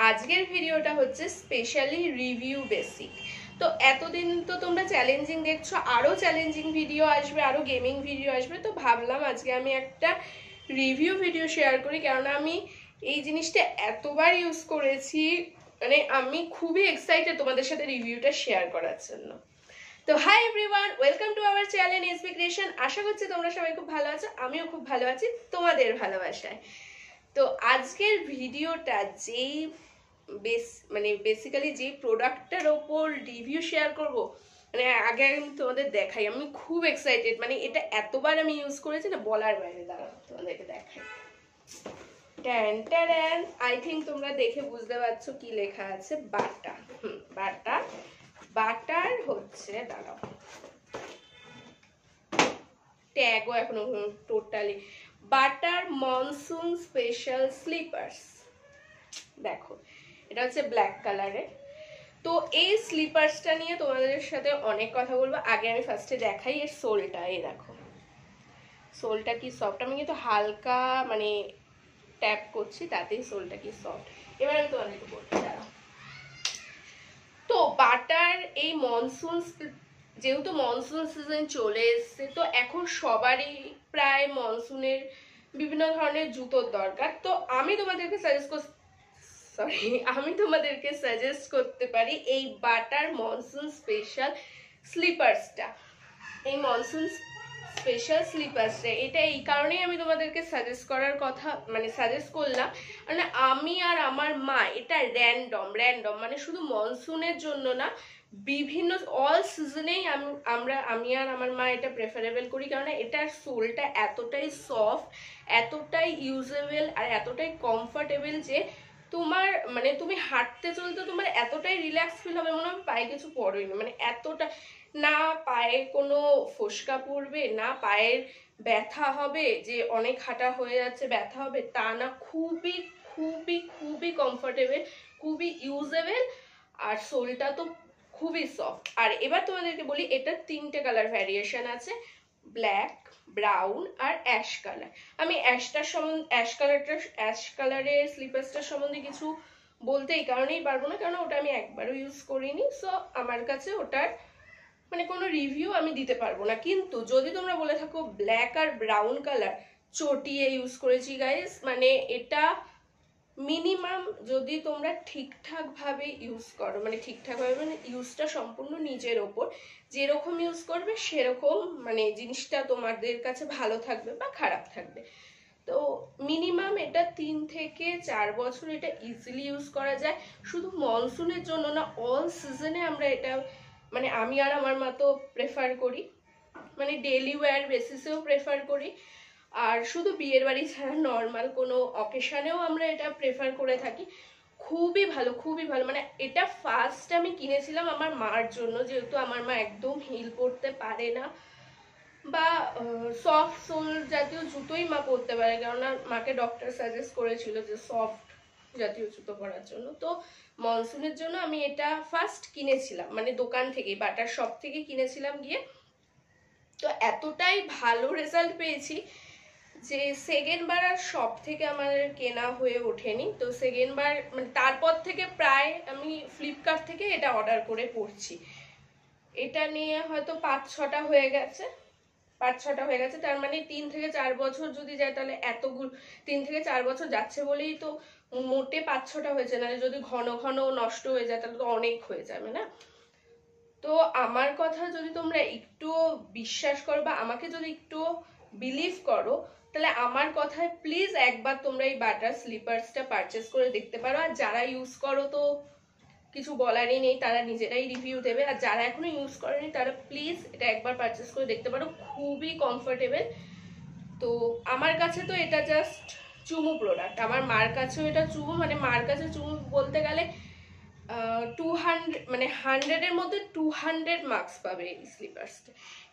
আজকের ভিডিওটা হচ্ছে স্পেশালি রিভিউ বেসিক। তো এতদিন তো তোমরা চ্যালেঞ্জিং দেখছো, আরও চ্যালেঞ্জিং ভিডিও আসবে, আরও গেমিং ভিডিও আসবে। তো ভাবলাম আজকে আমি একটা রিভিউ ভিডিও শেয়ার করি, কেননা আমি এই জিনিসটা এতবার ইউজ করেছি, মানে আমি খুবই এক্সাইটেড তোমাদের সাথে রিভিউটা শেয়ার করার জন্য। তো hi everyone, welcome to our channel SB creation. আশা করছি তোমরা সবাই খুব ভালো আছো, আমিও খুব ভালো আছি তোমাদের ভালোবাসায়। তো আজকের ভিডিওটা যেই বেসিক্যালি যে প্রোডাক্টটার ওপর রিভিউ শেয়ার করব, মানে আগে আমি তোমাদের দেখাই, আমি খুব এক্সাইটেড। মানে এটা এতবার আমি ইউজ করেছি না, বলার বাইরে। দাঁড়াও তোমাদেরকে দেখাই। ট্যান, আই থিঙ্ক তোমরা দেখে বুঝতে পারছো কি লেখা আছে। বাটা, বাটার হচ্ছে, দাঁড়াও ট্যাগও এখনো totally, butter monsoon special sleepers. দেখো এটা হচ্ছে ব্ল্যাক কালারের। তো এই স্লিপার্সটা নিয়ে তোমাদের সাথে অনেক কথা বলবো। আগে আমি ফার্স্টে দেখাই এর সোলটা। এই দেখো সোলটা কি সফট, আমি কিন্তু হালকা মানে ট্যাপ করছি, তাতেই সোলটা কি সফট। এবার আমি তোমাদেরকে বলতে দাঁড়াও। তো বাটার এই মনসুন, যেহেতু মনসুন সিজন চলে এসছে, তো এখন সবারই প্রায় মনসুনের বিভিন্ন ধরনের জুতোর দরকার। তো আমি তোমাদেরকে সাজেস্ট করতে পারি এই বাটার মনসুন স্পেশাল স্লিপার্সটা। এই মনসুন স্পেশাল স্লিপার্সটা এটা এই কারণেই আমি তোমাদেরকে সাজেস্ট করলাম, মানে আমি আর আমার মা এটা র্যান্ডম মানে শুধু মনসুনের জন্য না, বিভিন্ন অল সিজনেই আমি আর আমার মা এটা প্রেফারেবল করি। কারণ এটার সোলটা এতটাই সফট, এতটাই ইউজেবল আর এতটাই কমফোর্টেবল যে তোমার মানে তুমি হাঁটতে চলতে তোমার এতটাই রিল্যাক্স ফিল হবে, মনে হয় পায়ে কিছু পড়েনি। মানে এতটা না পায়ে কোনো ফোসকা পড়বে, না পায়ের ব্যথা হবে যে অনেক হাঁটা হয়ে যাচ্ছে ব্যথা হবে, তা না। খুবই খুবই খুবই কমফোর্টেবল, খুবই ইউজেবল, আর সোলটা তো খুবই সফট। আর এবার তোমাদেরকে বলি, এটার 3টে কালার ভ্যারিয়েশন আছে, ব্ল্যাক, ব্রাউন আর অ্যাশ কালার। আমি অ্যাশ কালারের স্লিপার্সটার সম্বন্ধে কিছু বলতে এই কারণেই পারবো না, কারণ ওটা আমি একবারও ইউজ করিনি। সো আমার কাছে ওটার মানে কোনো রিভিউ আমি দিতে পারবো না। কিন্তু যদি তোমরা বলে থাকো ব্ল্যাক আর ব্রাউন কালার চটিয়ে ইউজ করেছি গাইস, মানে এটা মিনিমাম যদি তোমরা ঠিকঠাকভাবে ইউজ করো, মানে ঠিকঠাকভাবে মানে ইউজটা সম্পূর্ণ নিজের ওপর, যেরকম ইউজ করবে সেরকম মানে জিনিসটা তোমাদের কাছে ভালো থাকবে বা খারাপ থাকবে। তো মিনিমাম এটা 3 থেকে 4 বছর এটা ইজিলি ইউজ করা যায়। শুধু মনসুনের জন্য না, অল সিজনে আমরা এটা মানে আমি আর আমার মা তো প্রেফার করি, মানে ডেইলি ওয়্যার বেসিসেও প্রেফার করি। আর শুধু বিয়ের বাড়ি ছাড়া নর্মাল কোনো অকেশনেও আমরা এটা প্রেফার করে থাকি। খুবই ভালো, খুবই ভালো। মানে এটা ফার্স্ট আমি কিনেছিলাম আমার মার জন্য, যেহেতু আমার মা একদম হিল পরতে পারে না, বা সফট সোল জাতীয় জুতোই মা পরতে পারে, কেননা মাকে ডক্টর সাজেস্ট করেছিল যে সফট জাতীয় জুতো পরার জন্য। তো মনসুনের জন্য আমি এটা ফার্স্ট কিনেছিলাম, মানে দোকান থেকে, বাটার শপ থেকে কিনেছিলাম গিয়ে। তো এতটাই ভালো রেজাল্ট পেয়েছি যে সেকেন্ড বার আর শপ থেকে আমার কেনা হয়ে ওঠেনি। তো সেকেন্ড বার মানে তারপর থেকে প্রায় আমি ফ্লিপকার্ট থেকে এটা অর্ডার করে পড়ছি। এটা নিয়ে হয়তো 5-6টা হয়ে গেছে, তার মানে 3 থেকে 4 বছর যদি যায়, তাহলে এতগুলো 3 থেকে 4 বছর যাচ্ছে বলেই তো মোটে 5-6টা হয়েছে। না যদি ঘন ঘন নষ্ট হয়ে যায় তাহলে তো অনেক হয়ে যাবে না। তো আমার কথা যদি তোমরা একটু বিশ্বাস করো বা আমাকে যদি একটু বিলিভ করো, তাহলে আমার কথায় প্লিজ একবার তোমরা এই বাটার স্লিপার্সটা পারচেস করে দেখতে পারো। আর যারা ইউজ করো তো কিছু বলারই নেই, তারা নিজেরাই রিভিউ দেবে। আর যারা এখনো ইউজ করেনি তারা প্লিজ এটা একবার পারচেস করে দেখতে পারো, খুবই কমফোর্টেবল। তো আমার কাছে তো এটা জাস্ট চুমু প্রোডাক্ট, আমার মার কাছেও এটা চুমু, মানে মার কাছে চুমু বলতে গেলে 200 মানে 100-এর মধ্যে 200 মার্কস পাবে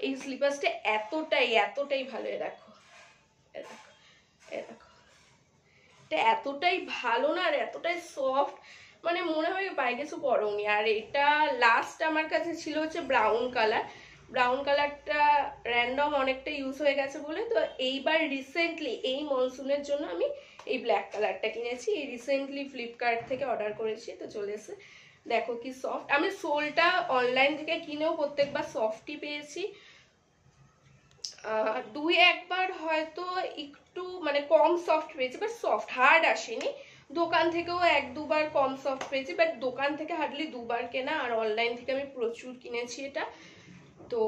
এই স্লিপার্সটা এতটাই ভালো। দেখো এটা এতটাই ভালো না, আর এতটাই সফট, মানে মনে হয় পায়ে কিছু পরোনি। আর এটা লাস্ট আমার কাছে ছিল হচ্ছে ব্রাউন কালার, ব্রাউন কালারটা র্যান্ডম অনেকটা ইউজ হয়ে গেছে বলে, তো এইবার রিসেন্টলি এই মনসুনের জন্য আমি এই ব্ল্যাক কালারটা কিনেছি। এই রিসেন্টলি ফ্লিপকার্ট থেকে অর্ডার করেছি, তো চলে এসে দেখো কি সফট। আমি সোলটা অনলাইন থেকে কিনেও প্রত্যেকবার সফটই পেয়েছি, দুই একবার হয়তো একটু মানে কম সফট পেয়েছি, বাট সফট হার্ড আসেনি। দোকান থেকেও এক দুবার কম সফট পেয়েছি, বাট দোকান থেকে হার্ডলি দুবার কেনা, আর অনলাইন থেকে আমি প্রচুর কিনেছি এটা। তো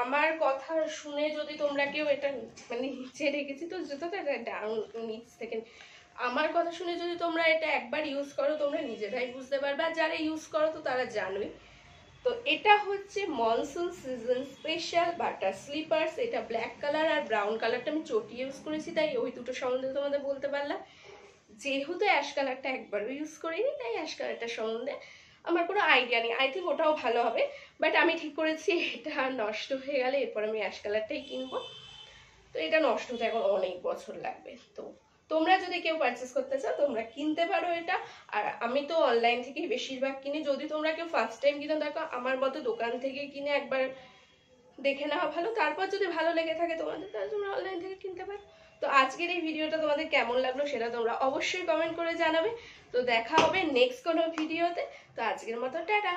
আমার কথা শুনে যদি তোমরা কেউ এটা মানে নিচে রেখেছি তো জুতোটা ডাউন নিচ থেকে, আমার কথা শুনে যদি তোমরা এটা একবার ইউজ করো তোমরা নিজেরাই বুঝতে পারবে, আর যারা ইউজ করো তো তারা জানোই। তো এটা হচ্ছে monsoon season special butter sleepers. এটা ব্ল্যাক কালার আর ব্রাউন কালারটা আমি চটি ইউজ করেছি, তাই ওই দুটো সম্বন্ধে তোমাদের বলতে পারলাম। যেহেতু অ্যাশ কালারটা একবারও ইউজ করিনি, তাই অ্যাশ কালারটার সম্বন্ধে আমার কোনো আইডিয়া নেই। আই থিঙ্ক ওটাও ভালো হবে, বাট আমি ঠিক করেছি এটা নষ্ট হয়ে গেলে এরপর আমি অ্যাশ কালারটাই কিনবো। তো এটা নষ্ট হতে এখন অনেক বছর লাগবে। তো তোমরা যদি কেউ পারচেস করতে চাও তোমরা কিনতে পারো এটা। আর আমি তো অনলাইন থেকেই বেশিরভাগ কিনি। যদি তোমরা কেউ ফার্স্ট টাইম কিনো দেখো আমার মতো দোকান থেকে কিনে একবার দেখে নেওয়া ভালো, তারপর যদি ভালো লেগে থাকে তোমাদের তাহলে তোমরা অনলাইন থেকে কিনতে পারো। তো আজকের এই ভিডিওটা তোমাদের কেমন লাগলো সেটা তোমরা অবশ্যই কমেন্ট করে জানাবে। তো দেখা হবে নেক্সট কোনো ভিডিওতে। তো আজকের মতো টাটা।